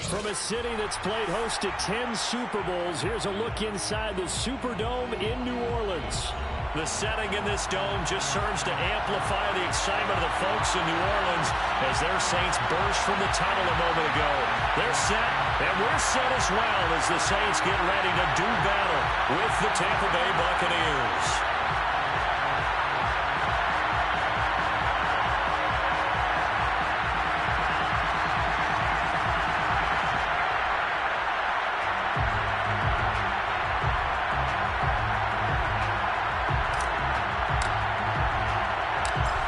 From a city that's played host to 10 Super Bowls, here's a look inside the Superdome in New Orleans. The setting in this dome just serves to amplify the excitement of the folks in New Orleans as their Saints burst from the tunnel a moment ago. They're set, and we're set as well as the Saints get ready to do battle with the Tampa Bay Buccaneers.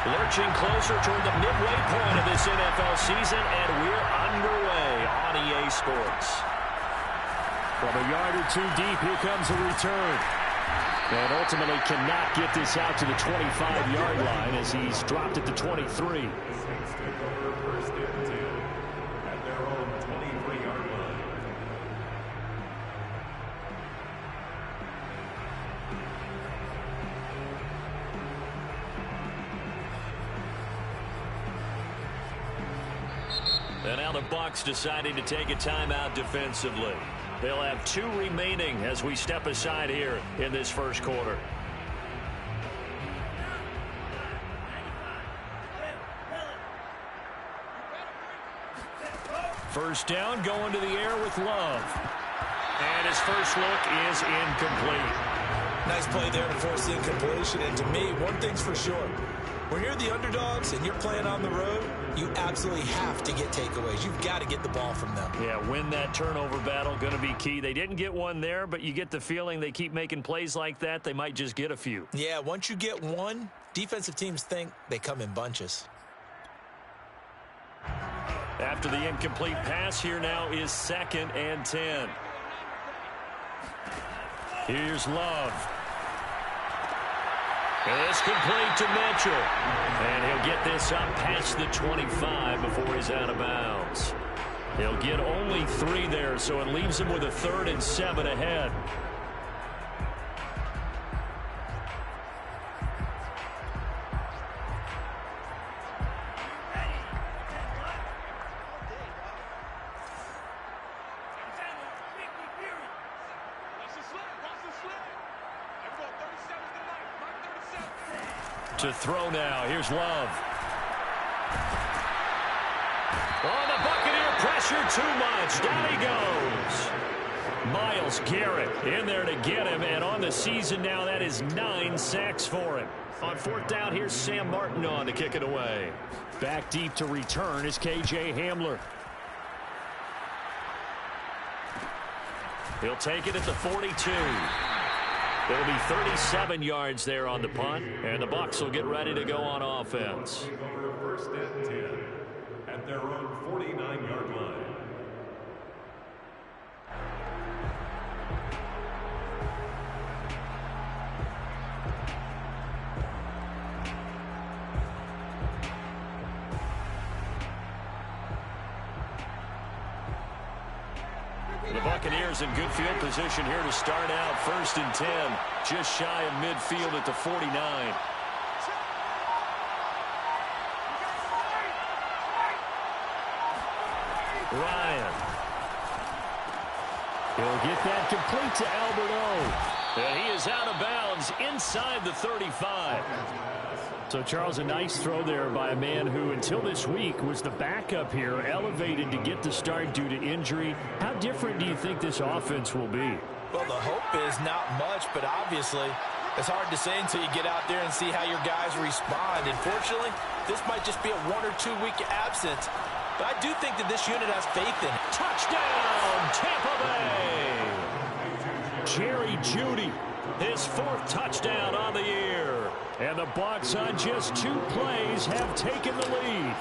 Lurching closer toward the midway point of this NFL season, and we're underway on EA Sports. From a yard or two deep, here comes a return. And ultimately cannot get this out to the 25-yard line as he's dropped at the 23. And now the Bucs deciding to take a timeout defensively. They'll have 2 remaining as we step aside here in this first quarter. First down, going to the air with Love. And his first look is incomplete. Nice play there to force the incompletion. And to me, one thing's for sure. When you're the underdogs and you're playing on the road, you absolutely have to get takeaways. You've got to get the ball from them. Yeah, win that turnover battle, going to be key. They didn't get one there, but you get the feeling they keep making plays like that, they might just get a few. Yeah, once you get one, defensive teams think they come in bunches. After the incomplete pass, here now is 2nd and 10. Here's Love. It's complete to Mitchell. And he'll get this up past the 25 before he's out of bounds. He'll get only 3 there, so it leaves him with a 3rd and 7 ahead. To throw now. Here's Love. Oh, the Buccaneer pressure too much. Down he goes. Myles Garrett in there to get him. And on the season now, that is 9 sacks for him. On 4th down, here's Sam Martin on to kick it away. Back deep to return is KJ Hamler. He'll take it at the 42. It'll be 37 yards there on the punt, and the Bucs will get ready to go on offense. First and 10 at their own 49-yard line. The Buccaneers in good field position here to start out. 1st and 10, just shy of midfield at the 49. Ryan. He'll get that complete to Albert O. And he is out of bounds inside the 35. So, Charles, a nice throw there by a man who, until this week, was the backup here, elevated to get the start due to injury. How different do you think this offense will be? Well, the hope is not much, but obviously it's hard to say until you get out there and see how your guys respond. Unfortunately, this might just be a 1 or 2 week absence, but I do think that this unit has faith in it. Touchdown, Tampa Bay! Jerry Jeudy, his 4th touchdown on the year. And the Bucs on just 2 plays have taken the lead.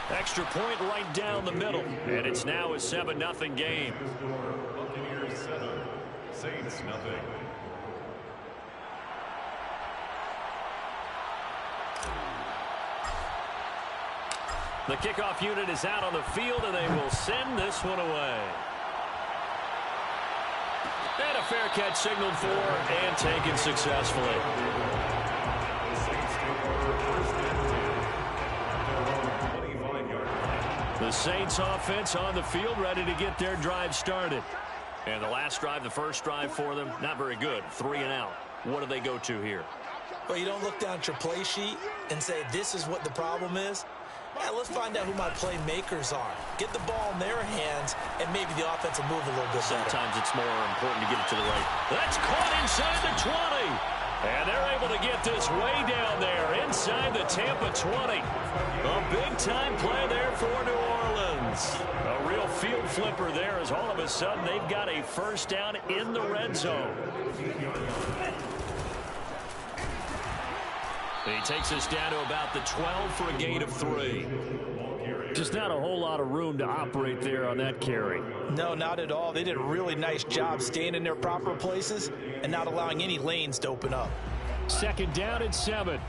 Extra point right down the middle. And it's now a 7-0 game. Buccaneers 7, Saints nothing. The kickoff unit is out on the field, and they will send this one away. And a fair catch signaled for and taken successfully. The Saints offense on the field, ready to get their drive started. And the last drive, the first drive for them, not very good. 3 and out. What do they go to here? Well, you don't look down at your play sheet and say, this is what the problem is. Yeah, let's find out who my playmakers are. Get the ball in their hands, and maybe the offense will move a little bit better. Sometimes it's more important to get it to the right. That's caught inside the 20. And they're able to get this way down there inside the Tampa 20. A big-time play there for New Orleans. A real field flipper there as all of a sudden they've got a first down in the red zone. He takes us down to about the 12 for a gain of 3. Just not a whole lot of room to operate there on that carry. No, not at all. They did a really nice job staying in their proper places and not allowing any lanes to open up. Second down and 7.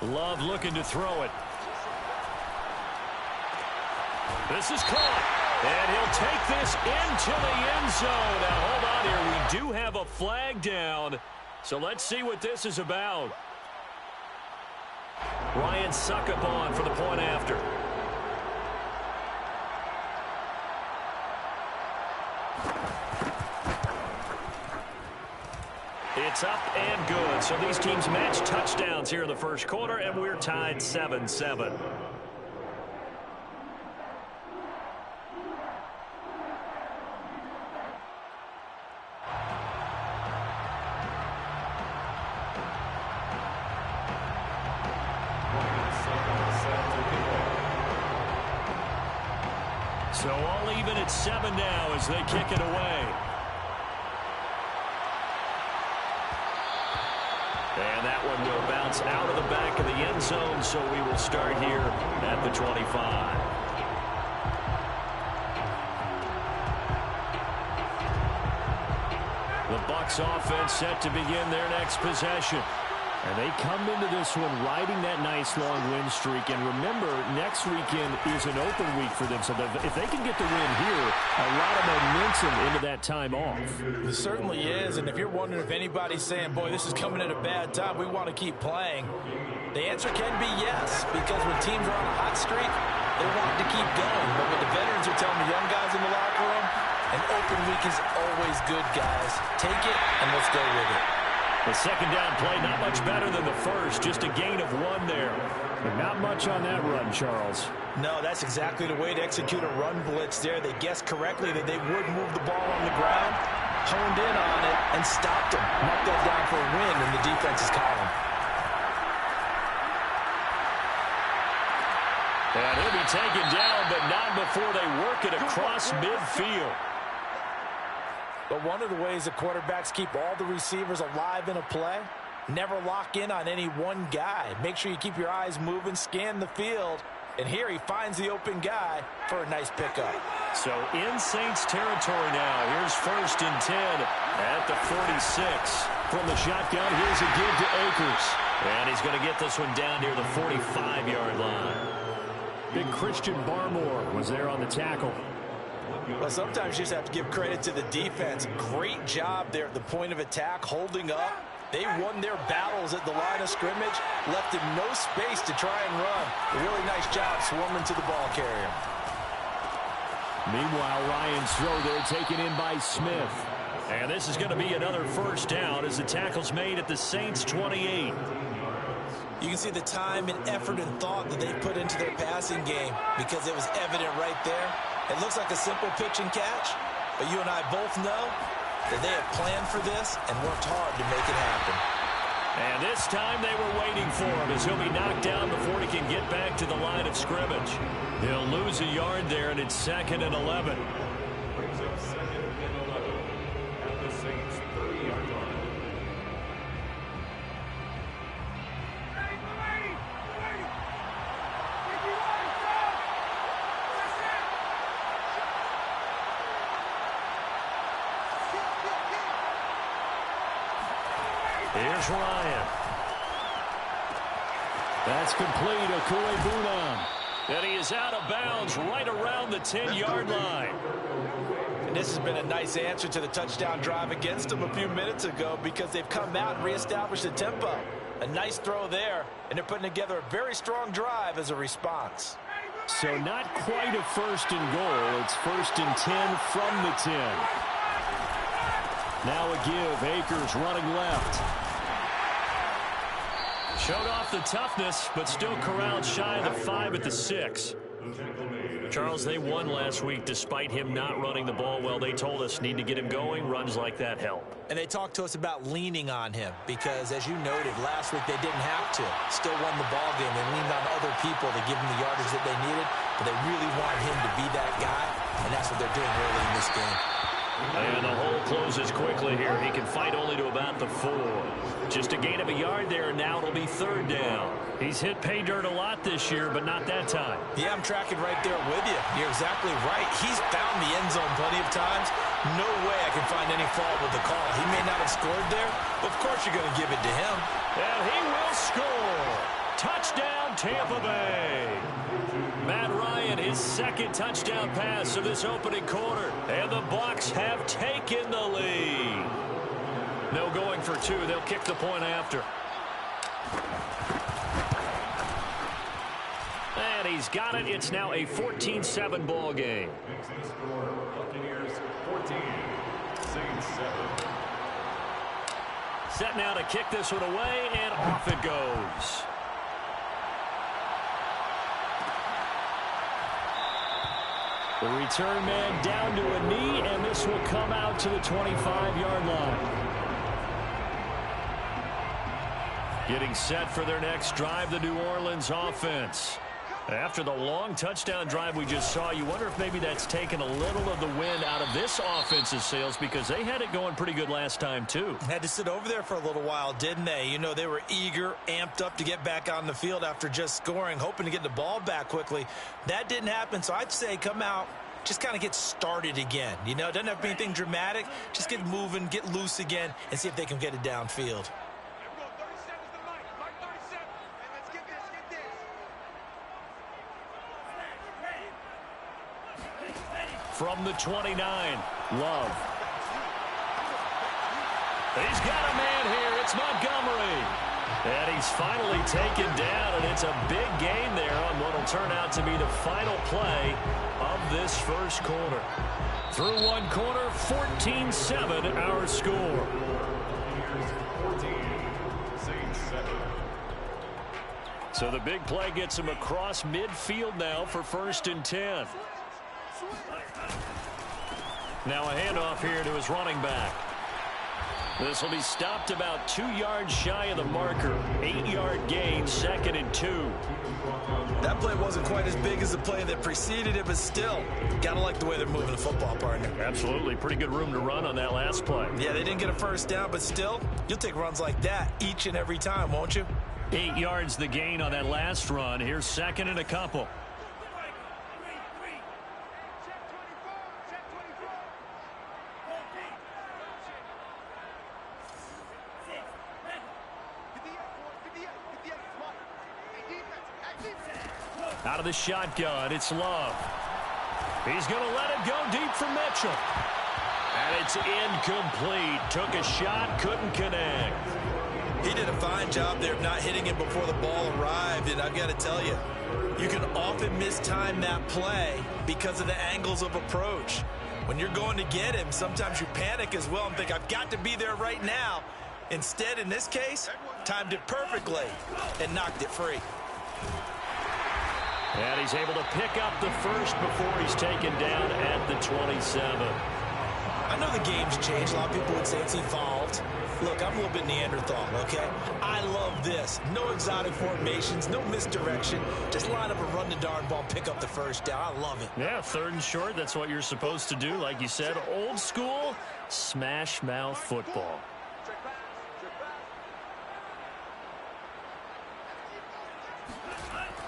Love looking to throw it. This is caught. And he'll take this into the end zone. Now, hold on here. We do have a flag down. So let's see what this is about. Ryan Suckup on for the point after. It's up and good. So these teams match touchdowns here in the first quarter, and we're tied 7-7. So all even at 7 now as they kick it away. And that one will bounce out of the back of the end zone, so we will start here at the 25. The Bucs offense set to begin their next possession. And they come into this one riding that nice long win streak. And remember, next weekend is an open week for them. So if they can get the win here, a lot of momentum into that time off. It certainly is. And if you're wondering if anybody's saying, boy, this is coming at a bad time, we want to keep playing, the answer can be yes. Because when teams are on a hot streak, they want to keep going. But what the veterans are telling the young guys in the locker room, an open week is always good, guys. Take it and let's go with it. The second down play, not much better than the first. Just a gain of 1 there. But not much on that run, Charles. No, that's exactly the way to execute a run blitz there. They guessed correctly that they would move the ball on the ground, honed in on it, and stopped them. Marked that down for a win in the defense's column. And he'll be taken down, but not before they work it across midfield. But one of the ways the quarterbacks keep all the receivers alive in a play, never lock in on any one guy. Make sure you keep your eyes moving, scan the field, and here he finds the open guy for a nice pickup. So in Saints territory now. Here's 1st and 10 at the 46. From the shotgun, here's a give to Akers. And he's going to get this one down near the 45-yard line. Big Christian Barmore was there on the tackle. Well, sometimes you just have to give credit to the defense. Great job there at the point of attack, holding up. They won their battles at the line of scrimmage, left him no space to try and run. A really nice job swarming to the ball carrier. Meanwhile, Ryan's throw there taken in by Smith. And this is going to be another first down as the tackle's made at the Saints 28. You can see the time and effort and thought that they put into their passing game because it was evident right there. It looks like a simple pitch and catch, but you and I both know that they have planned for this and worked hard to make it happen. And this time they were waiting for him as he'll be knocked down before he can get back to the line of scrimmage. He'll lose a yard there, and it's 2nd and 11. Brings up 2nd and 11 at the Saints' 30-yard line. Here's Ryan. That's complete. Okue-Bunam. And he is out of bounds right around the 10-yard line. And this has been a nice answer to the touchdown drive against them a few minutes ago because they've come out and reestablished the tempo. A nice throw there, and they're putting together a very strong drive as a response. So not quite a first and goal. It's first and 10 from the 10. Now a give. Akers running left. Showed off the toughness, but still corralled shy of the 5 at the 6. Charles, they won last week despite him not running the ball well. They told us need to get him going. Runs like that help. And they talked to us about leaning on him because, as you noted, last week they didn't have to. Still won the ball game. They leaned on other people to give them the yardage that they needed, but they really wanted him to be that guy, and that's what they're doing early in this game. And the hole closes quickly here. He can fight only to about the 4. Just a gain of a yard there, and now it'll be 3rd down. He's hit pay dirt a lot this year, but not that time. Yeah, I'm tracking right there with you. You're exactly right. He's found the end zone plenty of times. No way I can find any fault with the call. He may not have scored there, but of course you're going to give it to him. And he will score. Touchdown, Tampa Bay. Matt Ryan, his 2nd touchdown pass of this opening quarter. And the Bucs have taken the lead. No going for 2. They'll kick the point after. And he's got it. It's now a 14-7 ball game. Buccaneers 14, Saints 7. Set now to kick this one away, and off it goes. The return man down to a knee, and this will come out to the 25-yard line. Getting set for their next drive, the New Orleans offense. After the long touchdown drive we just saw, you wonder if maybe that's taken a little of the wind out of this offense's sails because they had it going pretty good last time, too. Had to sit over there for a little while, didn't they? You know, they were eager, amped up to get back on the field after just scoring, hoping to get the ball back quickly. That didn't happen, so I'd say come out, just kind of get started again. You know, it doesn't have to be anything dramatic. Just get moving, get loose again, and see if they can get it downfield. From the 29, Love. he's got a man here. It's Montgomery. And he's finally taken down, and it's a big gain there on what will turn out to be the final play of this first quarter. Through one quarter, 14-7 our score. 14, Saints 7. So the big play gets him across midfield now for 1st and 10. Now a handoff here to his running back. This will be stopped about 2 yards shy of the marker. 8-yard gain, 2nd and 2. That play wasn't quite as big as the play that preceded it, but still, gotta like the way they're moving the football, partner. Absolutely. Pretty good room to run on that last play. Yeah, they didn't get a first down, but still, you'll take runs like that each and every time, won't you? 8 yards the gain on that last run. Here's 2nd and a couple. Out of the shotgun, it's Love. He's going to let it go deep for Mitchell. And it's incomplete. Took a shot, couldn't connect. He did a fine job there of not hitting it before the ball arrived, and I've got to tell you, you can often mistime that play because of the angles of approach. When you're going to get him, sometimes you panic as well and think, I've got to be there right now. Instead, in this case, timed it perfectly and knocked it free. And he's able to pick up the first before he's taken down at the 27. I know the game's changed. A lot of people would say it's evolved. Look, I'm a little bit Neanderthal, okay? I love this. No exotic formations, no misdirection. Just line up and run the darn ball, pick up the first down. I love it. Yeah, 3rd and short. That's what you're supposed to do. Like you said, old school, smash mouth football.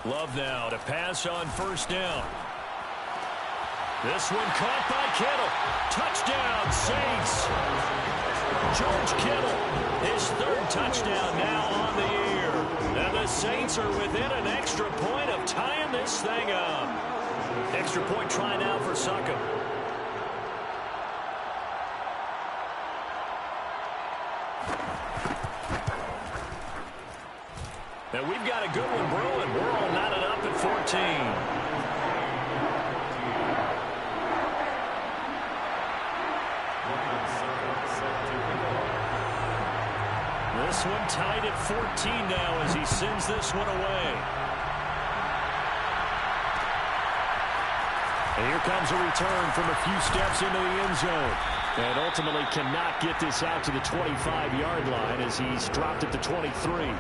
Love now to pass on 1st down. This one caught by Kittle. Touchdown, Saints. George Kittle, his 3rd touchdown now on the year. And the the Saints are within an extra point of tying this thing up. Extra point try now for Succop. And we've got a good one brewing. We're all knotted up at 14. This one tied at 14 now as he sends this one away. And here comes a return from a few steps into the end zone. And ultimately cannot get this out to the 25-yard line as he's dropped at the 23.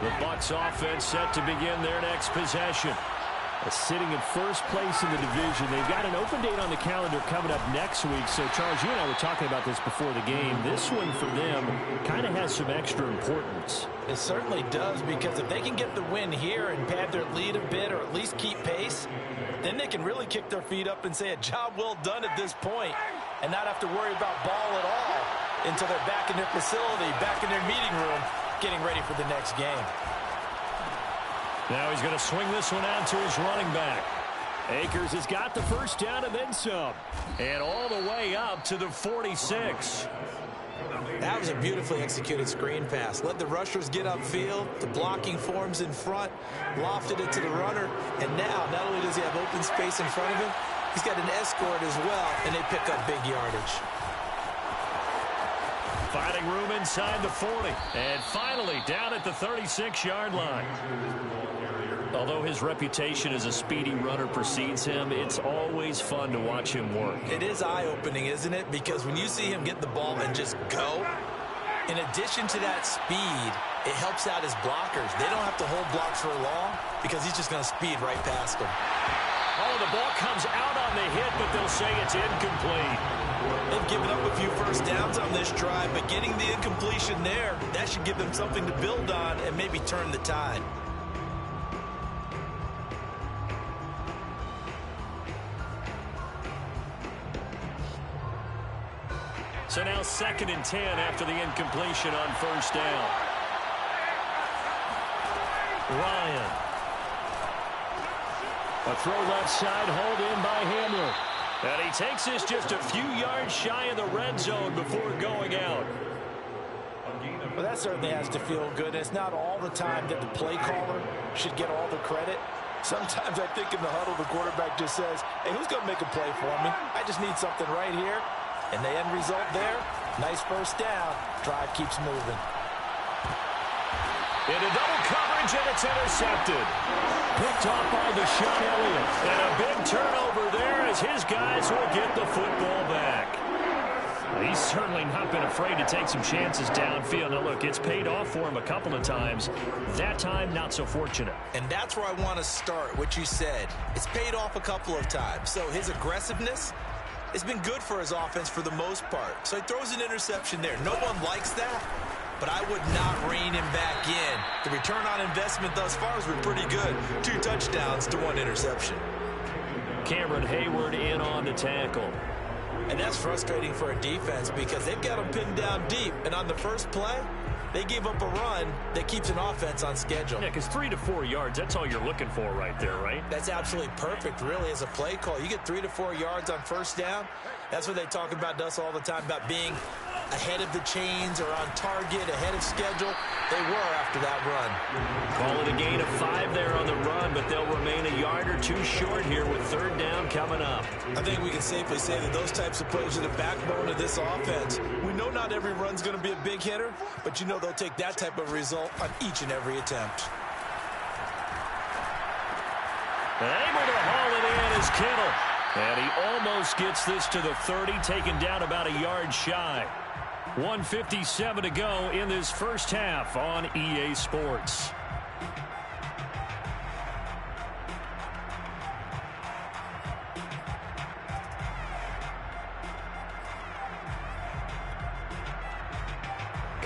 The Bucs offense set to begin their next possession. Sitting in first place in the division. They've got an open date on the calendar coming up next week. So, Charles, you and I were talking about this before the game. This one for them kind of has some extra importance. It certainly does, because if they can get the win here and pad their lead a bit or at least keep pace, then they can really kick their feet up and say a job well done at this point and not have to worry about ball at all until they're back in their facility, back in their meeting room, getting ready for the next game. Now he's going to swing this one out to his running back. Akers has got the first down and then some. And all the way up to the 46. That was a beautifully executed screen pass. Let the rushers get upfield. The blocking forms in front. Lofted it to the runner. And now, not only does he have open space in front of him, he's got an escort as well, and they pick up big yardage. Finding room inside the 40. And finally down at the 36-yard line. Although his reputation as a speedy runner precedes him, it's always fun to watch him work. It is eye-opening, isn't it? Because when you see him get the ball and just go, in addition to that speed, it helps out his blockers. They don't have to hold blocks for long because he's just going to speed right past them. Oh, the ball comes out on the hit, but they'll say it's incomplete. They've given up a few first downs on this drive, but getting the incompletion there, that should give them something to build on and maybe turn the tide. So now 2nd and 10 after the incompletion on first down. Ryan. A throw left side, hauled in by Hamler. And he takes this just a few yards shy of the red zone before going out. Well, that certainly has to feel good. It's not all the time that the play caller should get all the credit. Sometimes I think in the huddle, the quarterback just says, hey, who's going to make a play for me? I just need something right here. And the end result there, nice first down. Drive keeps moving. Into double coverage, and it's intercepted. Picked off by Deshaun Elliott. And a big turnover there as his guys will get the football back. He's certainly not been afraid to take some chances downfield. Now, look, it's paid off for him a couple of times. That time, not so fortunate. And that's where I want to start, what you said. It's paid off a couple of times. So his aggressiveness, it's been good for his offense for the most part. So he throws an interception there. No one likes that, but I would not rein him back in. The return on investment thus far has been pretty good. 2 touchdowns to 1 interception. Cameron Hayward in on the tackle. And that's frustrating for a defense because they've got them pinned down deep. And on the first play, they gave up a run that keeps an offense on schedule. Yeah, because 3 to 4 yards, that's all you're looking for right there, right? That's absolutely perfect, really, as a play call. You get 3 to 4 yards on first down. That's what they talk about to us all the time, about being ahead of the chains or on target, ahead of schedule. They were after that run. Call it a gain of 5 there on the run, but they'll remain a yard or 2 short here with 3rd down coming up. I think we can safely say that those types of plays are the backbone of this offense. We know not every run's going to be a big hitter, but you know they'll take that type of result on each and every attempt. Able to haul it in is Kittle. And he almost gets this to the 30, taken down about a yard shy. 1:57 to go in this first half on EA Sports.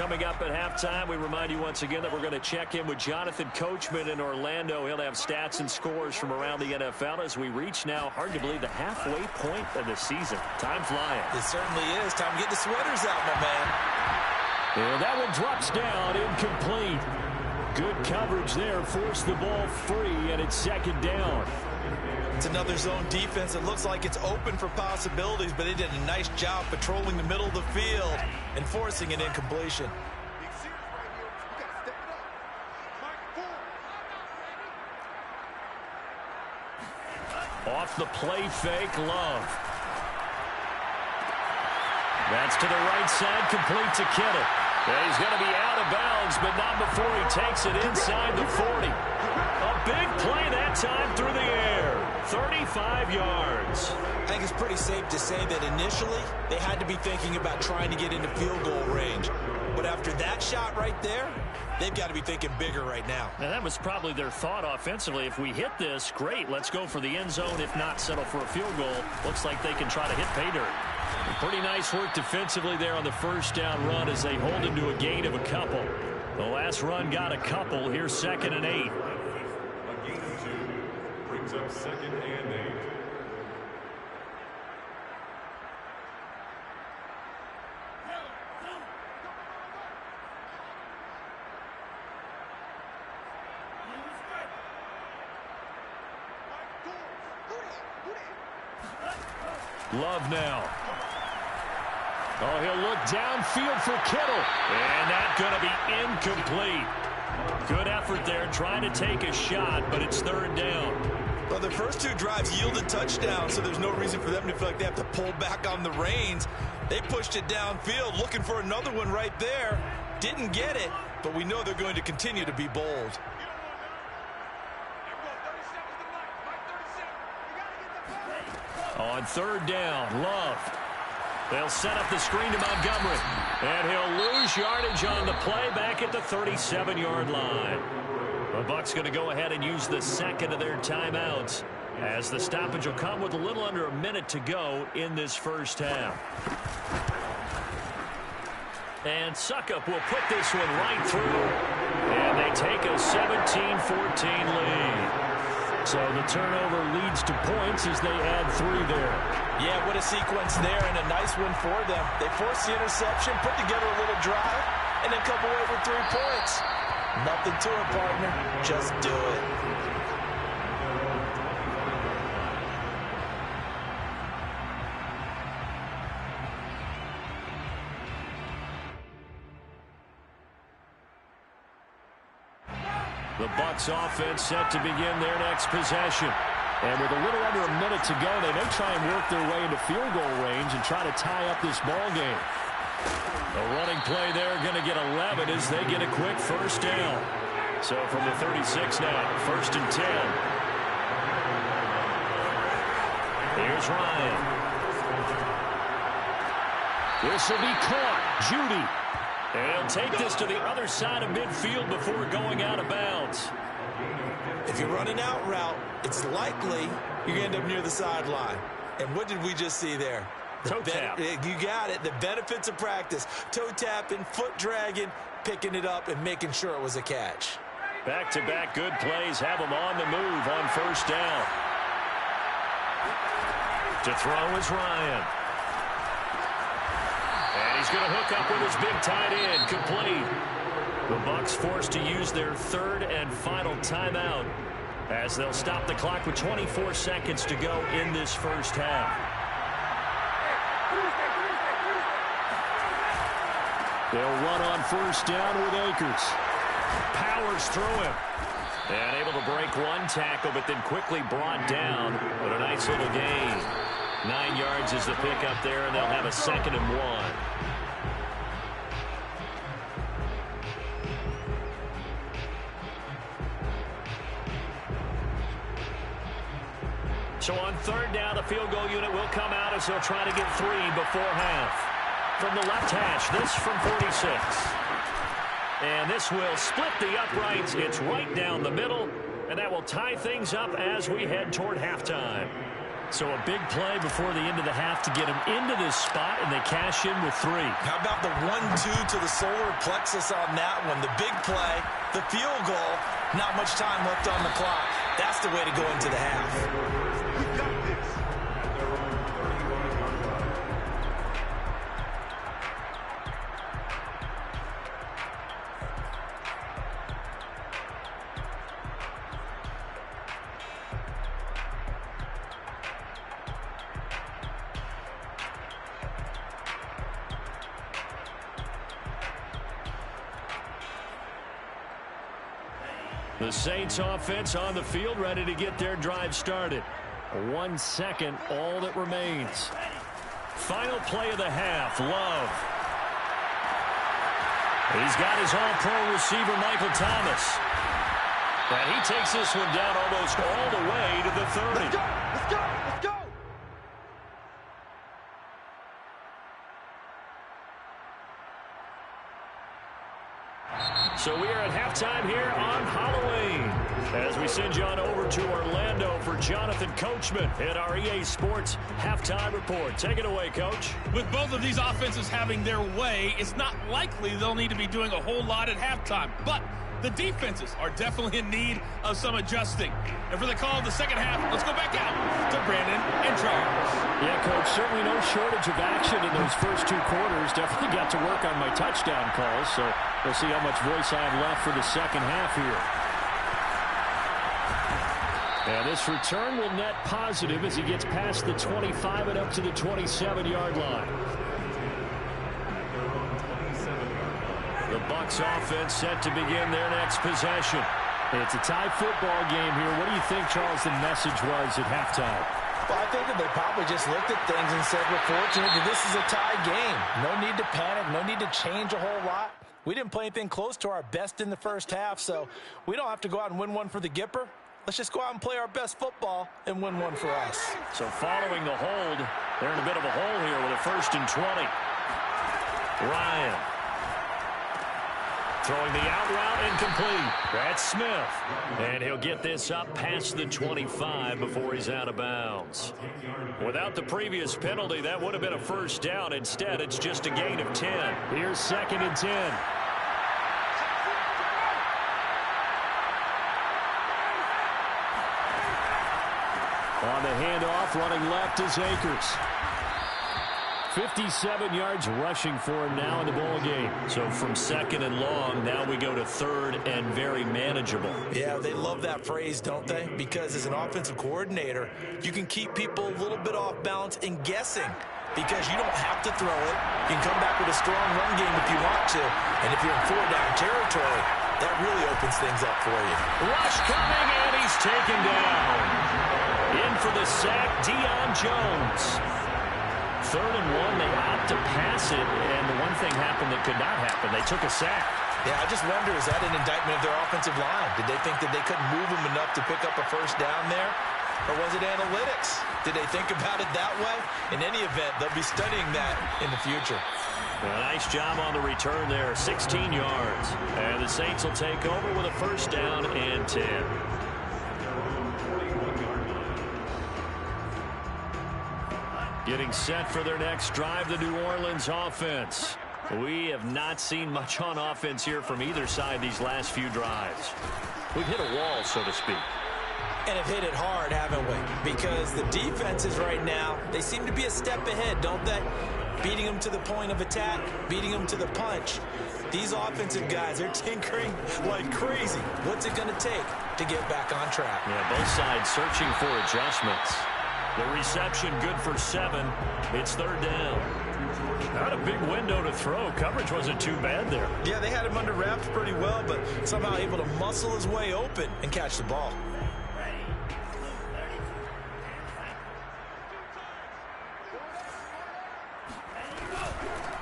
coming up at halftime. We remind you once again that we're going to check in with Jonathan Coachman in Orlando. He'll have stats and scores from around the NFL as we reach now, hard to believe, the halfway point of the season. Time flying. It certainly is. Time to get the sweaters out, my man. And that one drops down, incomplete. Good coverage there, forced the ball free, and it's second down. It's another zone defense. It looks like it's open for possibilities, but they did a nice job patrolling the middle of the field and forcing an incompletion. Off the play fake, Love. That's to the right side, complete to Kittle. And he's going to be out of bounds, but not before he takes it inside the 40. A big play that time through the air. 35 yards. I think it's pretty safe to say that initially they had to be thinking about trying to get into field goal range. But after that shot right there, they've got to be thinking bigger right now. And that was probably their thought offensively. If we hit this, great. Let's go for the end zone. If not, settle for a field goal. Looks like they can try to hit pay dirt. Pretty nice work defensively there on the first down run as they hold him to a gain of a couple. The last run got a couple. Here's 2nd and 8. A gain of 2 brings up 2nd and 8. Love now. Oh, he'll look downfield for Kittle. And that's going to be incomplete. Good effort there trying to take a shot, but it's 3rd down. Well, the first 2 drives yielded touchdowns, so there's no reason for them to feel like they have to pull back on the reins. They pushed it downfield, looking for another one right there. Didn't get it, but we know they're going to continue to be bold. On 3rd down, Love. They'll set up the screen to Montgomery. And he'll lose yardage on the play back at the 37-yard line. The Bucs going to go ahead and use the second of their timeouts as the stoppage will come with a little under a minute to go in this first half. And Suckup will put this one right through. And they take a 17-14 lead. So the turnover leads to points as they add 3 there. Yeah, what a sequence there, and a nice one for them. They forced the interception, put together a little drive, and then come away with 3 points. Nothing to it, partner. Just do it. The Bucs offense set to begin their next possession. And with a little under a minute to go, they may try and work their way into field goal range and try to tie up this ball game. The running play there going to get 11 as they get a quick first down. So from the 36 now, 1st and 10. Here's Ryan. This will be caught. Judy. And he'll take this to the other side of midfield before going out of bounds. If you're running out route, it's likely you're going to end up near the sideline. And what did we just see there? Toe tap. You got it. The benefits of practice. Toe tapping, foot dragging, picking it up, and making sure it was a catch. Back-to-back good plays have them on the move on first down. To throw is Ryan. And he's going to hook up with his big tight end, complete. The Bucs forced to use their 3rd and final timeout as they'll stop the clock with 24 seconds to go in this first half. They'll run on first down with Akers. Powers through him. And able to break 1 tackle, but then quickly brought down with a nice little gain. 9 yards is the pickup there, and they'll have a 2nd and 1. So on 3rd down, the field goal unit will come out as they'll try to get 3 before half. From the left hash, this from 46. And this will split the uprights. It's right down the middle, and that will tie things up as we head toward halftime. So a big play before the end of the half to get them into this spot, and they cash in with 3. How about the 1-2 to the solar plexus on that one? The big play, the field goal, not much time left on the clock. That's the way to go into the half. The Saints offense on the field, ready to get their drive started. 1 second, all that remains. Final play of the half, Love. He's got his all-pro receiver, Michael Thomas. And he takes this one down almost all the way to the 30. Let's go! Let's go! Let's go! So we are at halftime here on Halloween as we send you on over to Orlando for Jonathan Coachman at our EA Sports Halftime Report. Take it away, Coach. With both of these offenses having their way, it's not likely they'll need to be doing a whole lot at halftime. But the defenses are definitely in need of some adjusting. And for the call of the second half, let's go back out to Brandon and Charles. Yeah, Coach, certainly no shortage of action in those first 2 quarters. Definitely got to work on my touchdown calls, so we'll see how much voice I have left for the second half here. And this return will net positive as he gets past the 25 and up to the 27-yard line. The Bucs offense set to begin their next possession. It's a tie football game here. What do you think, Charles, the message was at halftime? Well, I think that they probably just looked at things and said, we're fortunate that this is a tie game. No need to panic. No need to change a whole lot. We didn't play anything close to our best in the first half, so we don't have to go out and win one for the Gipper. Let's just go out and play our best football and win one for us. So following the hold, they're in a bit of a hole here with a 1st and 20. Ryan. Throwing the out route incomplete. That's Smith. And he'll get this up past the 25 before he's out of bounds. Without the previous penalty, that would have been a 1st down. Instead, it's just a gain of 10. Here's 2nd and 10. On the handoff, running left is Akers. 57 yards rushing for him now in the ball game. So from 2nd and long, now we go to 3rd and very manageable. Yeah, they love that phrase, don't they? Because as an offensive coordinator, you can keep people a little bit off balance and guessing because you don't have to throw it. You can come back with a strong run game if you want to. And if you're in 4-down territory, that really opens things up for you. Rush coming, and he's taken down. In for the sack, Deion Jones. 3rd and 1, they opt to pass it, and the one thing happened that could not happen. They took a sack. Yeah, I just wonder, is that an indictment of their offensive line? Did they think that they couldn't move them enough to pick up a 1st down there? Or was it analytics? Did they think about it that way? In any event, they'll be studying that in the future. A nice job on the return there, 16 yards. And the Saints will take over with a 1st down and 10. Getting set for their next drive, the New Orleans offense. We have not seen much on offense here from either side these last few drives. We've hit a wall, so to speak. And have hit it hard, haven't we? Because the defenses right now, they seem to be a step ahead, don't they? Beating them to the point of attack, beating them to the punch. These offensive guys, they're tinkering like crazy. What's it going to take to get back on track? Yeah, both sides searching for adjustments. The reception good for 7. It's 3rd down. Not a big window to throw. Coverage wasn't too bad there. Yeah, they had him under wraps pretty well, but somehow able to muscle his way open and catch the ball.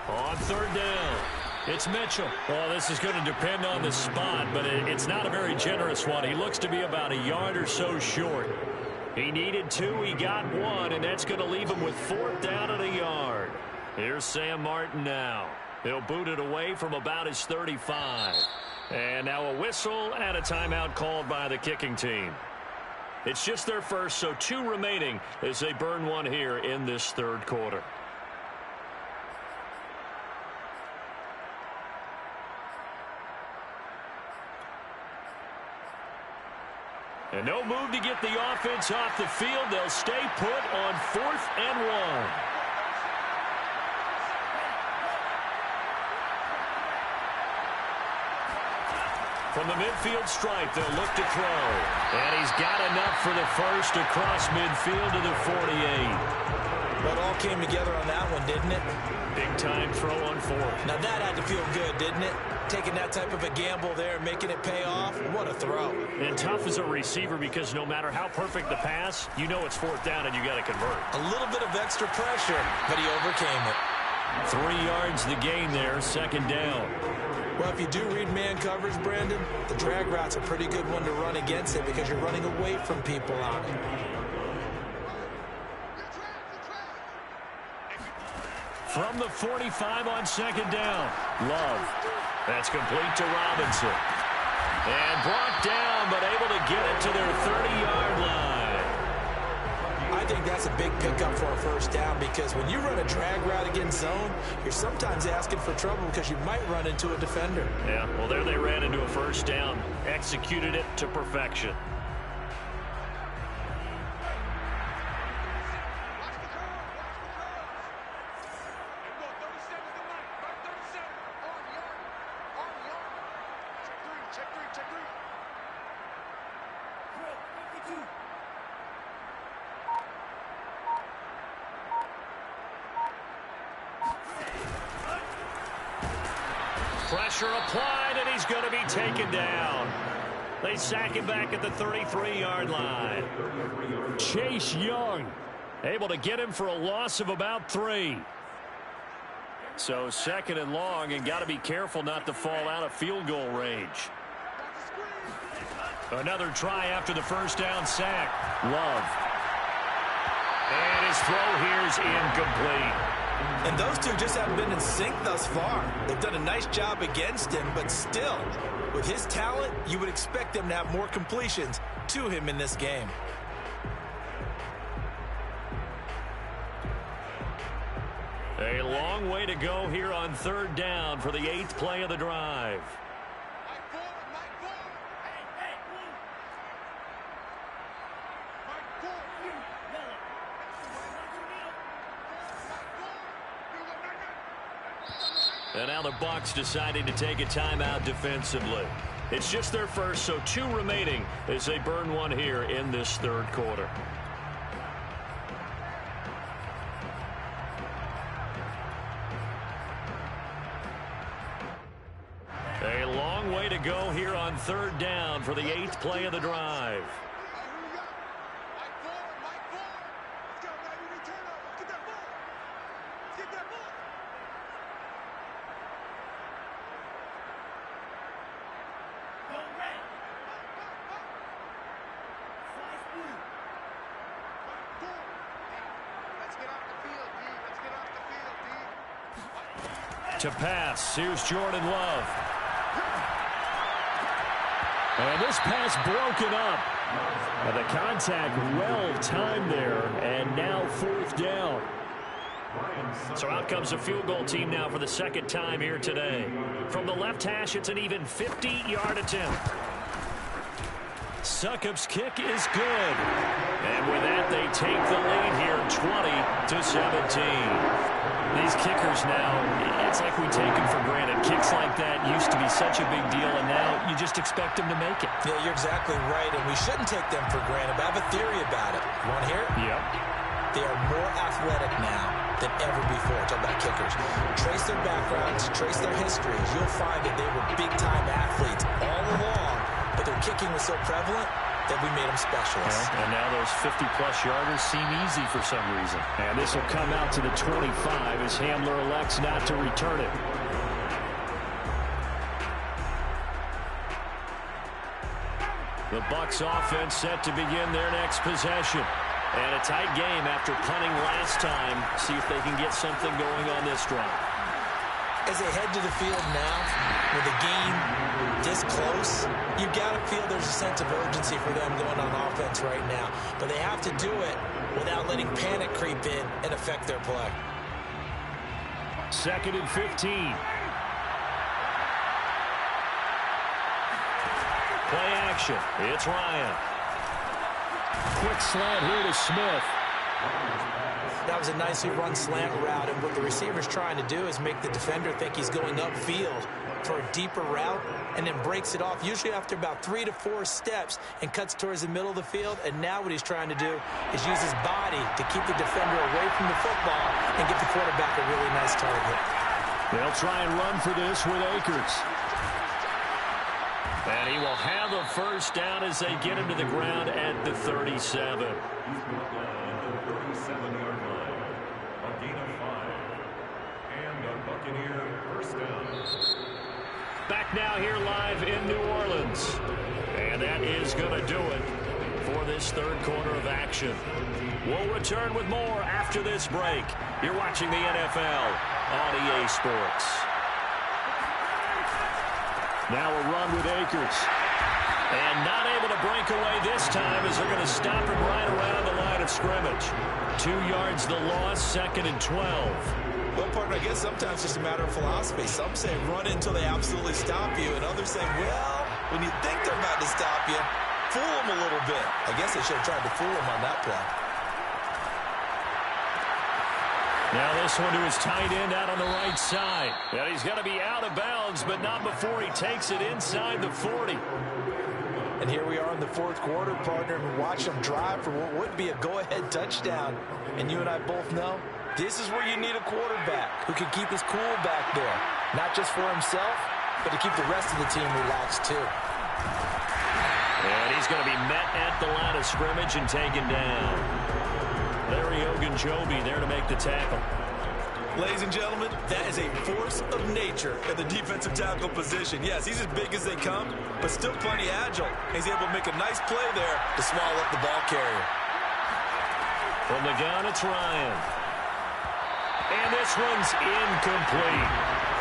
On 3rd down, it's Mitchell. Well, this is going to depend on the spot, but it's not a very generous one. He looks to be about a yard or so short. He needed 2, he got 1, and that's going to leave him with 4th down and a yard. Here's Sam Martin now. He'll boot it away from about his 35. And now a whistle and a timeout called by the kicking team. It's just their first, so 2 remaining as they burn one here in this third quarter. And no move to get the offense off the field. They'll stay put on 4th and 1. From the midfield stripe, they'll look to throw. And he's got enough for the first across midfield to the 48. Well, it all came together on that one, didn't it? Big-time throw on 4th. Now that had to feel good, didn't it? Taking that type of a gamble there, making it pay off. What a throw. And tough as a receiver because no matter how perfect the pass, you know it's 4th down and you got to convert. A little bit of extra pressure, but he overcame it. 3 yards the gain there, 2nd down. Well, if you do read man coverage, Brandon, the drag route's a pretty good one to run against it because you're running away from people on it. From the 45 on 2nd down, Love. That's complete to Robinson. And brought down, but able to get it to their 30-yard line. I think that's a big pickup for a first down because when you run a drag route against zone, you're sometimes asking for trouble because you might run into a defender. Yeah, well, there they ran into a first down. Executed it to perfection. Pressure applied, and he's going to be taken down. They sack him back at the 33-yard line. Chase Young able to get him for a loss of about 3. So 2nd and long, and got to be careful not to fall out of field goal range. Another try after the first down sack. Love. And his throw here's incomplete. And those two just haven't been in sync thus far. They've done a nice job against him, but still, with his talent, you would expect them to have more completions to him in this game. A long way to go here on 3rd down for the 8th play of the drive. And now the Bucs deciding to take a timeout defensively. It's just their first, so 2 remaining as they burn one here in this third quarter. A long way to go here on 3rd down for the 8th play of the drive. To pass, here's Jordan Love. And this pass broken up. And the contact well timed there, and now 4th down. So out comes the field goal team now for the 2nd time here today. From the left hash, it's an even 50-yard attempt. Succop's kick is good. And with that, they take the lead here 20-17. These kickers now, it's like we take them for granted. Kicks like that used to be such a big deal, and now you just expect them to make it. Yeah, you're exactly right, and we shouldn't take them for granted, but I have a theory about it. You want to hear it? Yep. They are more athletic now than ever before. Talk about kickers. Trace their backgrounds, trace their histories. You'll find that they were big-time athletes all along, but their kicking was so prevalent that we made them specialists. And now those 50-plus yarders seem easy for some reason. And this will come out to the 25 as Hamler elects not to return it. The Bucs offense set to begin their next possession. And a tight game after punting last time. See if they can get something going on this drive. As they head to the field now, with the game this close, you've got to feel there's a sense of urgency for them going on offense right now. But they have to do it without letting panic creep in and affect their play. 2nd and 15. Play action. It's Ryan. Quick slant here to Smith. That was a nicely run slant route, and what the receiver's trying to do is make the defender think he's going upfield for a deeper route, and then breaks it off, usually after about 3 to 4 steps, and cuts towards the middle of the field. And now what he's trying to do is use his body to keep the defender away from the football and give the quarterback a really nice target. They'll try and run for this with Akers. And he will have a first down as they get him to the ground at the 37. 37-yard line. A gain of 5. And a Buccaneer first down. Back now here live in New Orleans. And that is going to do it for this third quarter of action. We'll return with more after this break. You're watching the NFL on EA Sports. Now a run with Akers. And not able to break away this time as they're going to stop him right around the line of scrimmage. 2 yards the loss, 2nd and 12. Well, partner, I guess sometimes it's just a matter of philosophy. Some say run it until they absolutely stop you, and others say, well, when you think they're about to stop you, fool them a little bit. I guess they should have tried to fool him on that play. Now this one to his tight end out on the right side. And he's going to be out of bounds, but not before he takes it inside the 40. And here we are in the fourth quarter, partner, and watch them drive for what would be a go-ahead touchdown. And you and I both know this is where you need a quarterback who can keep his cool back there. Not just for himself, but to keep the rest of the team relaxed too. And he's going to be met at the line of scrimmage and taken down. Larry Ogunjobi there to make the tackle. Ladies and gentlemen, that is a force of nature at the defensive tackle position. Yes, he's as big as they come, but still plenty agile. He's able to make a nice play there to swallow up the ball carrier. From the gun, it's Ryan. And this one's incomplete.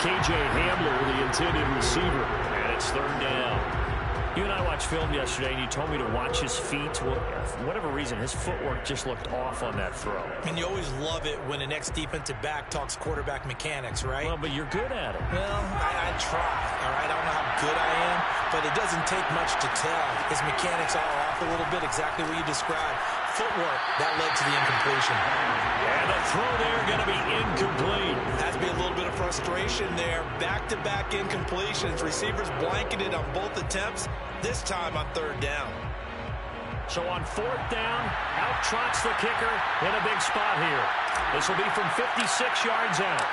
KJ Hamler, the intended receiver, and it's third down. You and I watched film yesterday, and you told me to watch his feet. Well, for whatever reason, his footwork just looked off on that throw. And you always love it when an ex-defensive back talks quarterback mechanics, right? Well, but you're good at it. Well, I try, all right? I don't know how good I am, but it doesn't take much to tell. His mechanics are off a little bit, exactly what you described. Footwork, that led to the incompletion. And the throw there going to be incomplete. Has to be a little bit of frustration there. Back-to-back incompletions. Receivers blanketed on both attempts, this time on third down. So on fourth down, out trots the kicker in a big spot here. This will be from 56 yards out.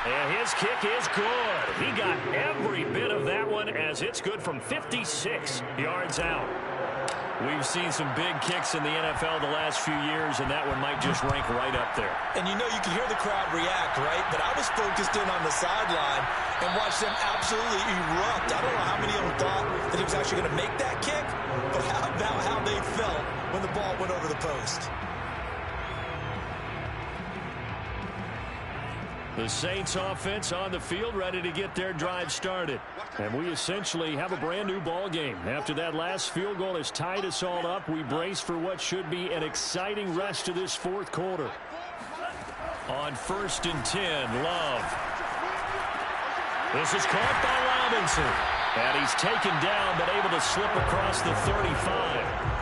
And his kick is good. He got every bit of that one as it's good from 56 yards out. We've seen some big kicks in the NFL the last few years, and that one might just rank right up there. And you know you can hear the crowd react, right? But I was focused in on the sideline and watched them absolutely erupt. I don't know how many of them thought that he was actually going to make that kick, but how about how they felt when the ball went over the post? The Saints offense on the field ready to get their drive started. And we essentially have a brand new ball game. After that last field goal has tied us all up, we brace for what should be an exciting rest of this fourth quarter. On 1st and 10, Love. This is caught by Robinson. And he's taken down but able to slip across the 35.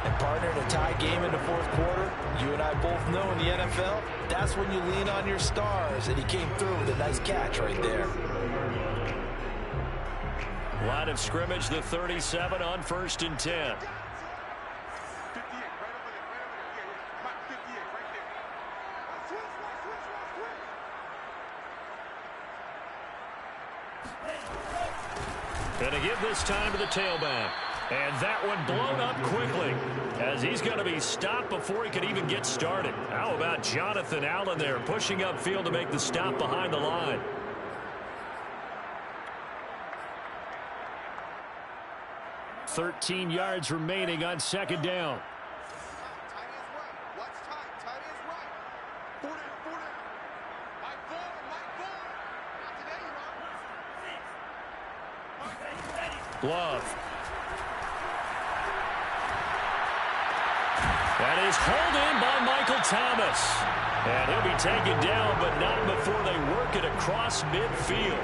And partner, in a tie game in the fourth quarter, you and I both know in the NFL, that's when you lean on your stars. And he came through with a nice catch right there. Line of scrimmage, the 37 on 1st and 10. Going to give this time to the tailback. And that one blown up quickly as he's going to be stopped before he can even get started. How about Jonathan Allen there pushing upfield to make the stop behind the line? $13 yards remaining on 2nd down. Love. That is hauled in by Michael Thomas. And he'll be taken down, but not before they work it across midfield.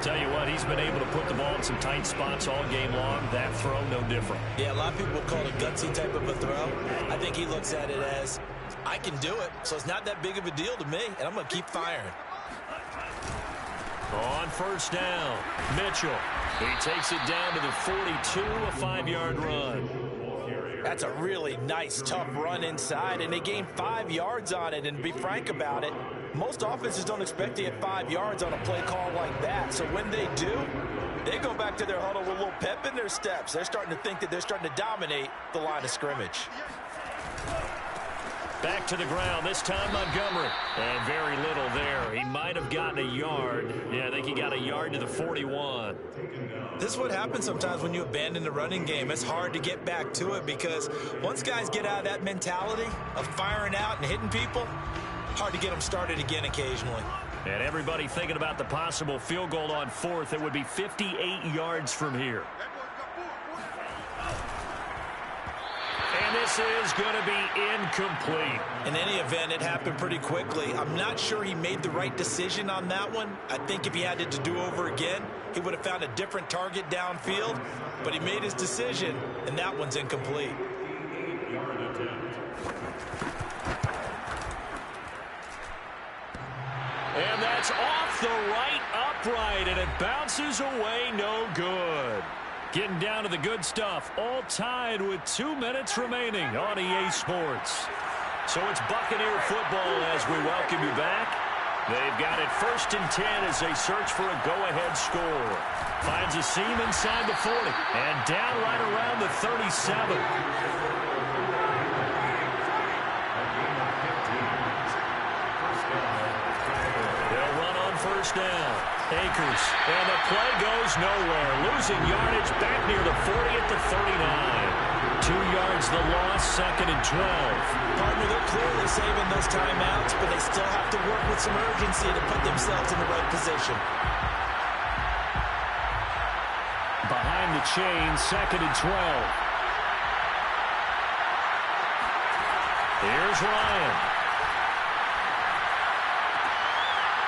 Tell you what, he's been able to put the ball in some tight spots all game long. That throw, no different. Yeah, a lot of people call it a gutsy type of a throw. I think he looks at it as, I can do it, so it's not that big of a deal to me, and I'm going to keep firing. On first down, Mitchell. He takes it down to the 42, a 5-yard run. That's a really nice, tough run inside, and they gained 5 yards on it. And to be frank about it, most offenses don't expect to get 5 yards on a play call like that. So when they do, they go back to their huddle with a little pep in their steps. They're starting to think that they're starting to dominate the line of scrimmage. Back to the ground, this time Montgomery. And very little there. He might have gotten a yard. Yeah, I think he got a yard to the 41. This is what happens sometimes when you abandon the running game. It's hard to get back to it because once guys get out of that mentality of firing out and hitting people, hard to get them started again occasionally. And everybody thinking about the possible field goal on fourth. It would be 58 yards from here. And this is going to be incomplete. In any event, it happened pretty quickly. I'm not sure he made the right decision on that one. I think if he had it to do over again, he would have found a different target downfield. But he made his decision, and that one's incomplete. And that's off the right upright, and it bounces away no good. Getting down to the good stuff, all tied with 2 minutes remaining on EA Sports. So it's Buccaneer football as we welcome you back. They've got it 1st and 10 as they search for a go-ahead score. Finds a seam inside the 40 and down right around the 37. They'll run on first down. Akers, and the play goes nowhere. Losing yardage back near the 40 at the 39. 2 yards the loss, 2nd and 12. Partner, they're clearly saving those timeouts, but they still have to work with some urgency to put themselves in the right position. Behind the chain, 2nd and 12. Here's Ryan.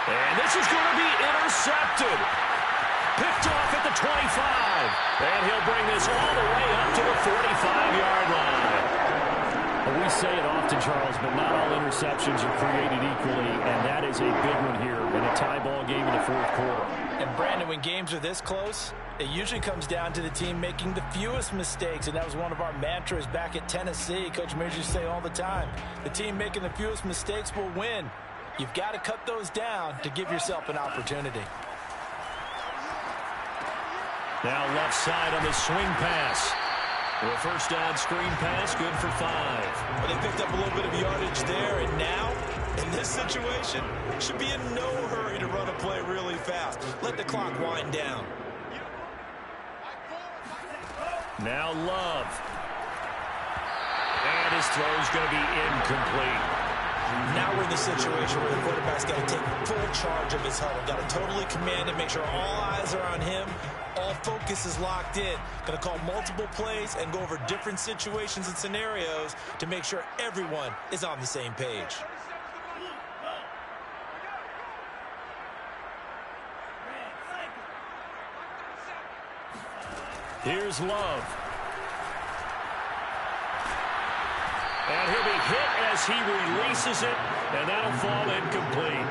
And this is going to be intercepted. Picked off at the 25. And he'll bring this all the way up to the 45-yard line. Well, we say it often, Charles, but not all interceptions are created equally, and that is a big one here in a tie ball game in the 4th quarter. And, Brandon, when games are this close, it usually comes down to the team making the fewest mistakes, and that was one of our mantras back at Tennessee. Coach Mears used to say all the time, the team making the fewest mistakes will win. You've got to cut those down to give yourself an opportunity. Now left side on the swing pass. The first down screen pass, good for 5. Well, they picked up a little bit of yardage there, and now, in this situation, should be in no hurry to run a play really fast. Let the clock wind down. Now Love. And his throw's going to be incomplete. Now we're in the situation where the quarterback's got to take full charge of his huddle. Got to totally command it, make sure all eyes are on him. All focus is locked in. Going to call multiple plays and go over different situations and scenarios to make sure everyone is on the same page. Here's Love. And he'll be hit as he releases it, and that'll fall incomplete.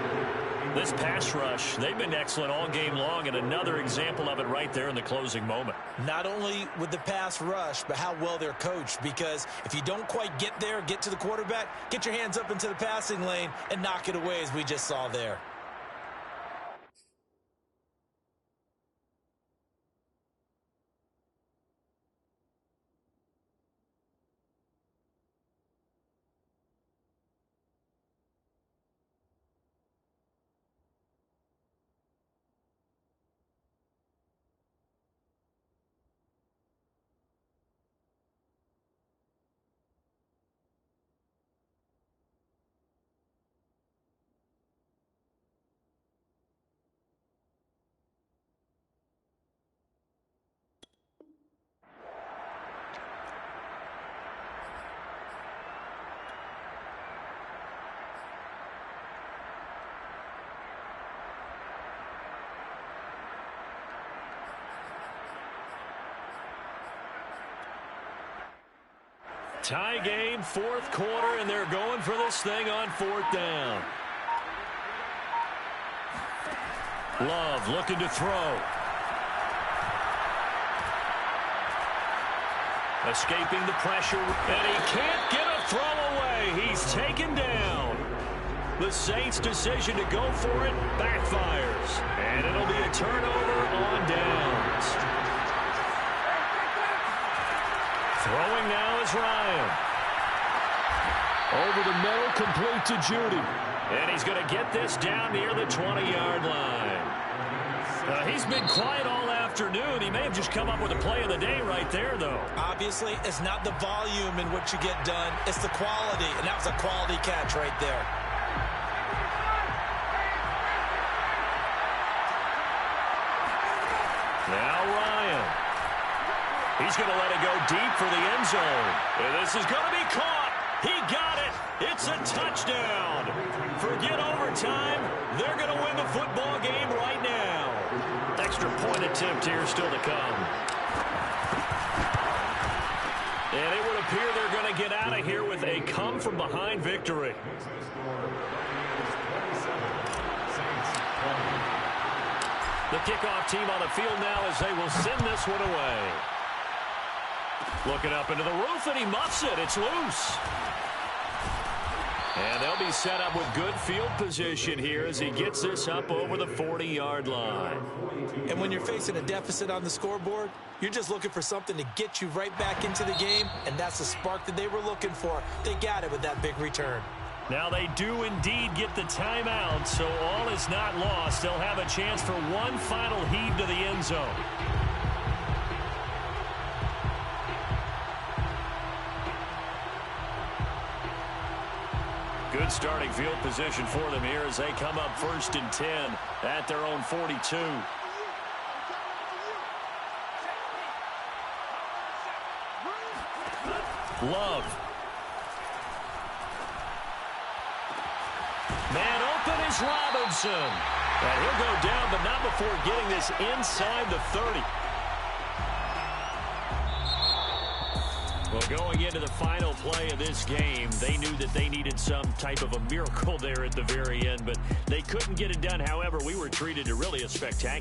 This pass rush, they've been excellent all game long, and another example of it right there in the closing moment. Not only with the pass rush, but how well they're coached, because if you don't quite get there, get to the quarterback, get your hands up into the passing lane and knock it away as we just saw there. Tie game, fourth quarter, and they're going for this thing on fourth down. Love looking to throw. Escaping the pressure, and he can't get a throw away. He's taken down. The Saints' decision to go for it backfires, and it'll be a turnover on downs. Throwing now is Ryan. Over the middle, complete to Judy. And he's going to get this down near the 20-yard line. He's been quiet all afternoon. He may have just come up with a play of the day right there, though. Obviously, it's not the volume in what you get done. It's the quality, and that was a quality catch right there. Now Ryan. He's going to let it go deep for the end zone. And this is going to be caught. He got it. It's a touchdown. Forget overtime. They're going to win the football game right now. Extra point attempt here still to come. And it would appear they're going to get out of here with a come-from-behind victory. The kickoff team on the field now as they will send this one away. Looking up into the roof, and he muffs it. It's loose. And they'll be set up with good field position here as he gets this up over the 40-yard line. And when you're facing a deficit on the scoreboard, you're just looking for something to get you right back into the game, and that's the spark that they were looking for. They got it with that big return. Now they do indeed get the timeout, so all is not lost. They'll have a chance for one final heave to the end zone. Good starting field position for them here as they come up 1st and 10 at their own 42. Love. Man open is Robinson. And he'll go down, but not before getting this inside the 30. Well, going into the final play of this game, they knew that they needed some type of a miracle there at the very end, but they couldn't get it done. However, we were treated to really a spectacular